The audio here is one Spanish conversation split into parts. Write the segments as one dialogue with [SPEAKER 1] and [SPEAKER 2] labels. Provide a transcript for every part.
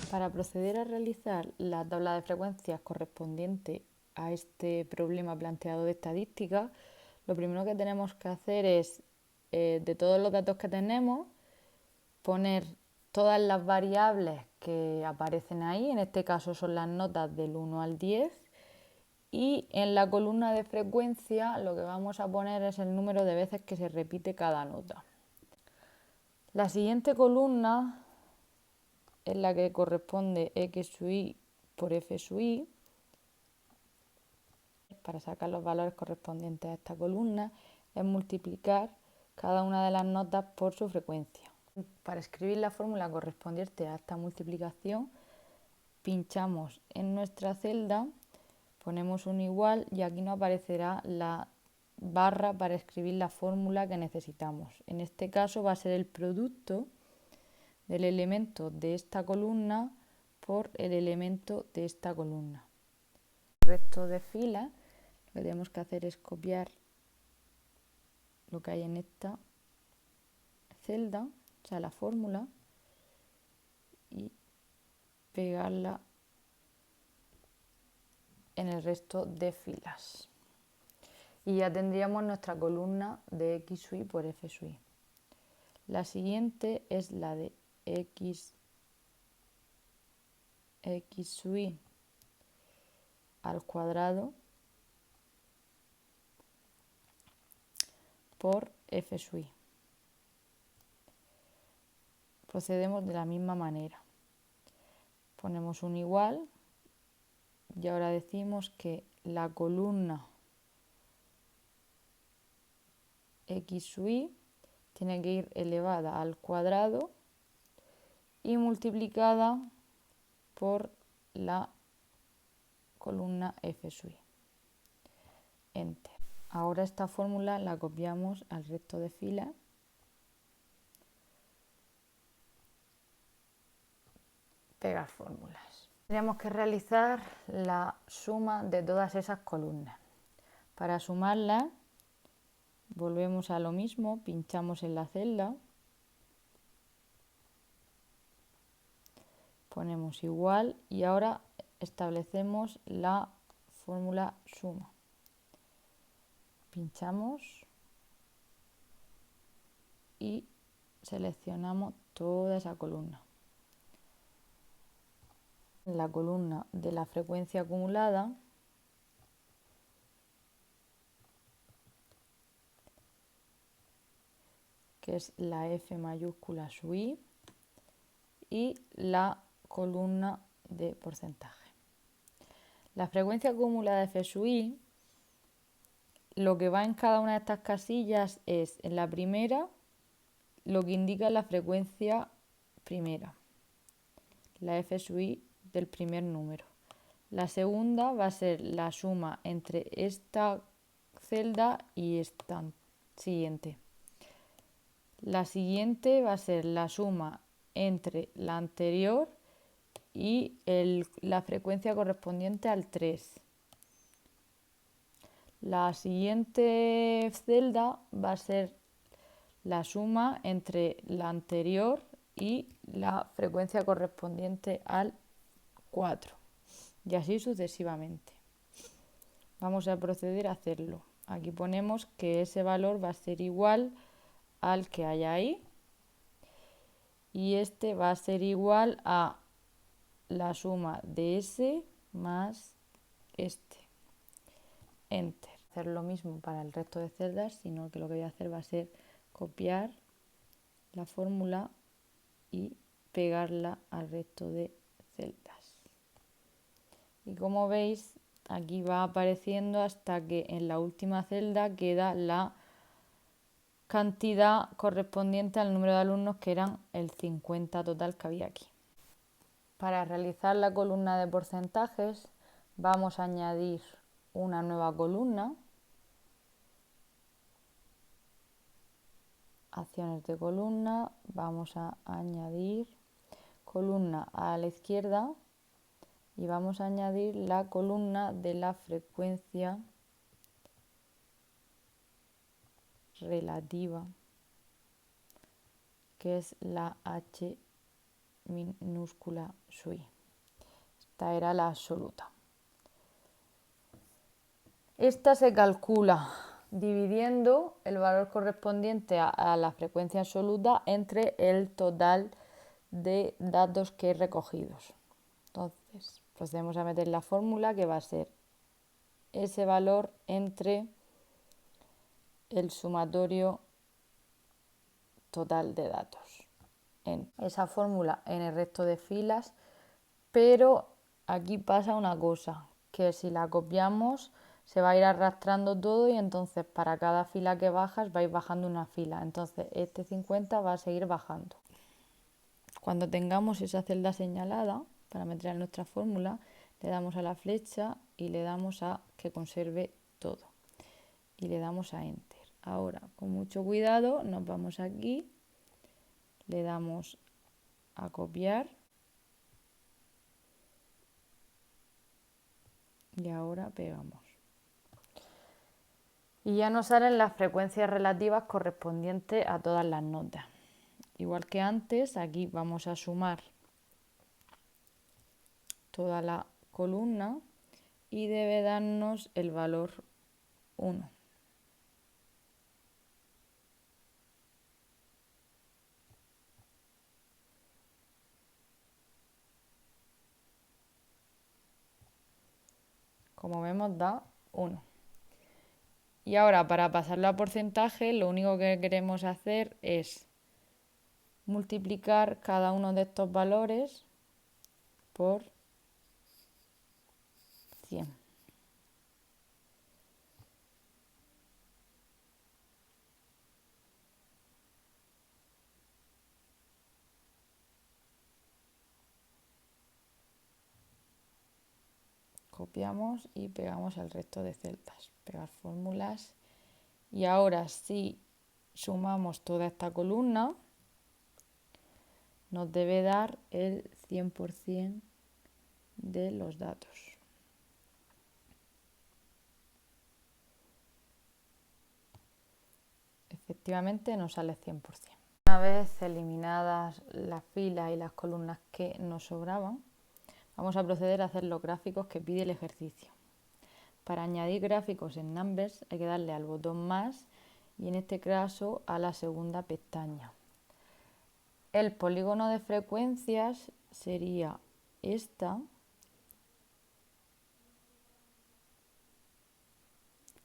[SPEAKER 1] Para proceder a realizar la tabla de frecuencias correspondiente a este problema planteado de estadística, lo primero que tenemos que hacer es, de todos los datos que tenemos, poner todas las variables que aparecen ahí, en este caso son las notas del 1 al 10, y en la columna de frecuencia lo que vamos a poner es el número de veces que se repite cada nota. La siguiente columna es la que corresponde x sub i por f sub i. Para sacar los valores correspondientes a esta columna es multiplicar cada una de las notas por su frecuencia. Para escribir la fórmula correspondiente a esta multiplicación, pinchamos en nuestra celda, ponemos un igual y aquí nos aparecerá la barra para escribir la fórmula que necesitamos. En este caso va a ser el producto del elemento de esta columna por el elemento de esta columna. El resto de filas lo que tenemos que hacer es copiar lo que hay en esta celda, o sea, la fórmula, y pegarla en el resto de filas. Y ya tendríamos nuestra columna de x sub i por f sub i. La siguiente es la de x sub i al cuadrado por f sub i. Procedemos de la misma manera. Ponemos un igual y ahora decimos que la columna x sub i tiene que ir elevada al cuadrado y multiplicada por la columna f sub i. Enter. Ahora esta fórmula la copiamos al resto de filas. Pegar fórmulas. Tenemos que realizar la suma de todas esas columnas. Para sumarlas, volvemos a lo mismo, pinchamos en la celda, ponemos igual y ahora establecemos la fórmula suma. Pinchamos y seleccionamos toda esa columna. En la columna de la frecuencia acumulada que es la f mayúscula sub i y la columna de porcentaje. La frecuencia acumulada de f sub i, lo que va en cada una de estas casillas es, en la primera, lo que indica la frecuencia primera, la f sub i del primer número. La segunda va a ser la suma entre esta celda y esta siguiente. La siguiente va a ser la suma entre la anterior y la frecuencia correspondiente al 3. La siguiente celda va a ser la suma entre la anterior y la frecuencia correspondiente al 4. Y así sucesivamente. Vamos a proceder a hacerlo. Aquí ponemos que ese valor va a ser igual al que hay ahí y este va a ser igual a la suma de ese más este. Enter. Hacer lo mismo para el resto de celdas, sino que lo que voy a hacer va a ser copiar la fórmula y pegarla al resto de celdas. Y como veis, aquí va apareciendo hasta que en la última celda queda la cantidad correspondiente al número de alumnos, que eran el 50 total que había aquí. Para realizar la columna de porcentajes vamos a añadir una nueva columna, acciones de columna, vamos a añadir columna a la izquierda y vamos a añadir la columna de la frecuencia relativa, que es la H minúscula sui. Esta era la absoluta. Esta se calcula dividiendo el valor correspondiente a la frecuencia absoluta entre el total de datos que he recogidos. Entonces, procedemos a meter la fórmula, que va a ser ese valor entre el sumatorio total de datos. En esa fórmula en el resto de filas, pero aquí pasa una cosa, que si la copiamos se va a ir arrastrando todo y entonces para cada fila que bajas vais bajando una fila. Entonces este 50 va a seguir bajando. Cuando tengamos esa celda señalada para meter en nuestra fórmula, le damos a la flecha y le damos a que conserve todo. Y le damos a Enter. Ahora, con mucho cuidado, nos vamos aquí, le damos a copiar y ahora pegamos. Y ya nos salen las frecuencias relativas correspondientes a todas las notas. Igual que antes, aquí vamos a sumar toda la columna y debe darnos el valor 1. Como vemos, da 1. Y ahora, para pasarlo a porcentaje, lo único que queremos hacer es multiplicar cada uno de estos valores por 100. Copiamos y pegamos el resto de celdas. Pegar fórmulas. Y ahora, si sumamos toda esta columna, nos debe dar el 100% de los datos. Efectivamente nos sale 100%. Una vez eliminadas las filas y las columnas que nos sobraban, vamos a proceder a hacer los gráficos que pide el ejercicio. Para añadir gráficos en Numbers hay que darle al botón más y en este caso a la segunda pestaña. El polígono de frecuencias sería esta,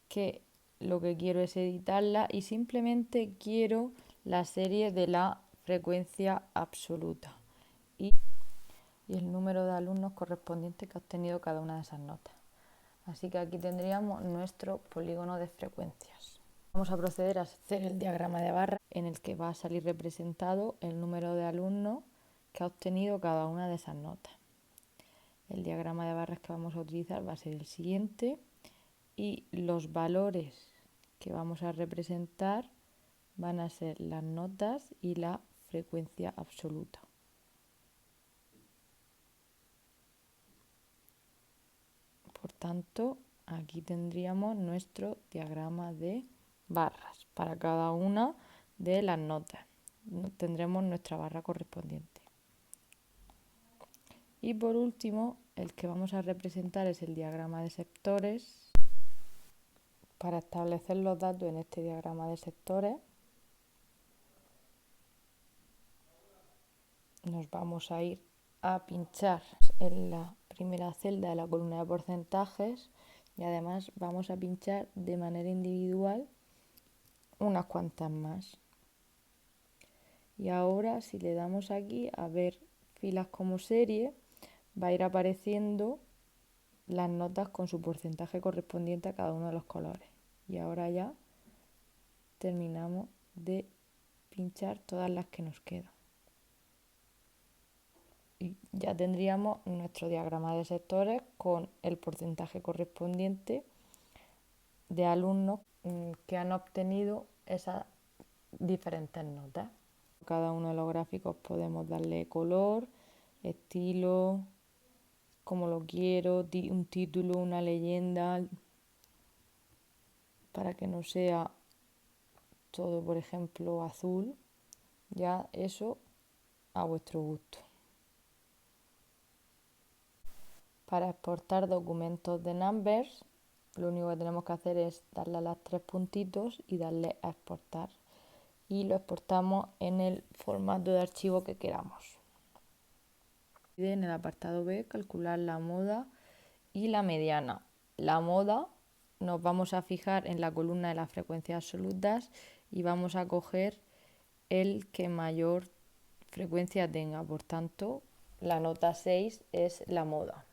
[SPEAKER 1] que lo que quiero es editarla y simplemente quiero la serie de la frecuencia absoluta y el número de alumnos correspondiente que ha obtenido cada una de esas notas. Así que aquí tendríamos nuestro polígono de frecuencias. Vamos a proceder a hacer el diagrama de barra en el que va a salir representado el número de alumnos que ha obtenido cada una de esas notas. El diagrama de barras que vamos a utilizar va a ser el siguiente y los valores que vamos a representar van a ser las notas y la frecuencia absoluta. Por tanto, aquí tendríamos nuestro diagrama de barras para cada una de las notas. Tendremos nuestra barra correspondiente. Y por último, el que vamos a representar es el diagrama de sectores. Para establecer los datos en este diagrama de sectores, nos vamos a ir a pinchar en la primera celda de la columna de porcentajes y además vamos a pinchar de manera individual unas cuantas más. Y ahora, si le damos aquí a ver filas como serie, va a ir apareciendo las notas con su porcentaje correspondiente a cada uno de los colores. Y ahora ya terminamos de pinchar todas las que nos quedan. Y ya tendríamos nuestro diagrama de sectores con el porcentaje correspondiente de alumnos que han obtenido esas diferentes notas. Cada uno de los gráficos podemos darle color, estilo, como lo quiero, un título, una leyenda, para que no sea todo, por ejemplo, azul, ya eso a vuestro gusto. Para exportar documentos de Numbers, lo único que tenemos que hacer es darle a los 3 puntitos y darle a exportar. Y lo exportamos en el formato de archivo que queramos. En el apartado B, calcular la moda y la mediana. La moda nos vamos a fijar en la columna de las frecuencias absolutas y vamos a coger el que mayor frecuencia tenga. Por tanto, la nota 6 es la moda.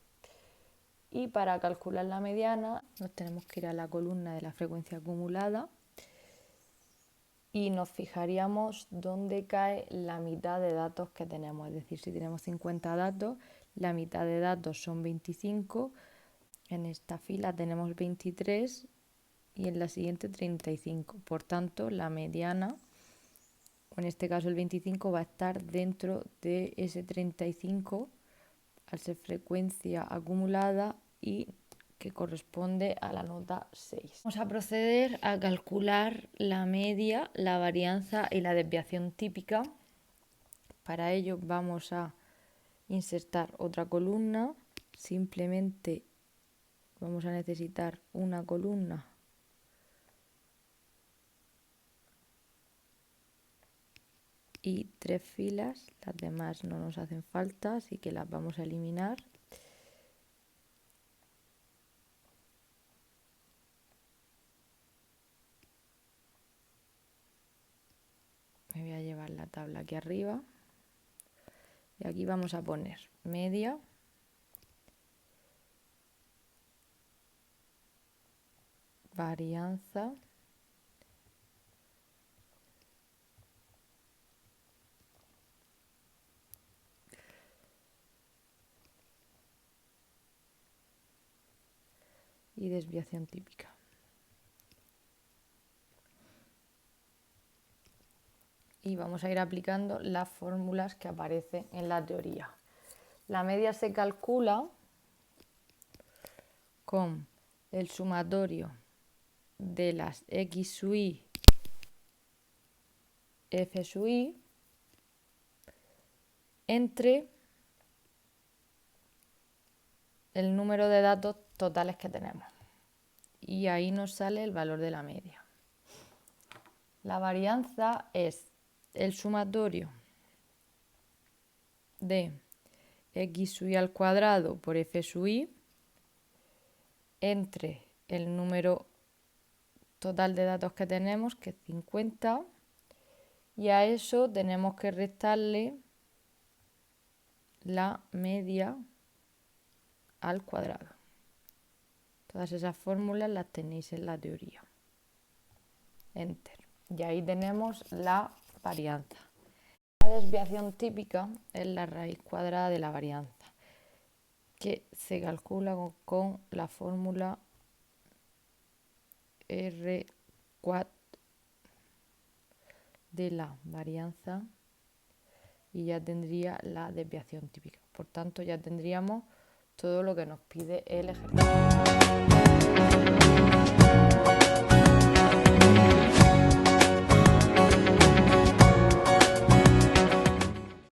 [SPEAKER 1] Y para calcular la mediana nos tenemos que ir a la columna de la frecuencia acumulada y nos fijaríamos dónde cae la mitad de datos que tenemos. Es decir, si tenemos 50 datos, la mitad de datos son 25. En esta fila tenemos 23 y en la siguiente 35. Por tanto, la mediana, o en este caso el 25, va a estar dentro de ese 35 al ser frecuencia acumulada y que corresponde a la nota 6. Vamos a proceder a calcular la media, la varianza y la desviación típica. Para ello vamos a insertar otra columna. Simplemente vamos a necesitar una columna y 3 filas. Las demás no nos hacen falta, así que las vamos a eliminar. Me voy a llevar la tabla aquí arriba y aquí vamos a poner media, varianza y desviación típica. Y vamos a ir aplicando las fórmulas que aparecen en la teoría. La media se calcula con el sumatorio de las x sub i, f sub i, entre el número de datos totales que tenemos. Y ahí nos sale el valor de la media. La varianza es el sumatorio de x sub i al cuadrado por f sub i entre el número total de datos que tenemos, que es 50, y a eso tenemos que restarle la media al cuadrado. Todas esas fórmulas las tenéis en la teoría. Enter. Y ahí tenemos la varianza. La desviación típica es la raíz cuadrada de la varianza, que se calcula con la fórmula R4 de la varianza y ya tendría la desviación típica. Por tanto, ya tendríamos todo lo que nos pide el ejercicio.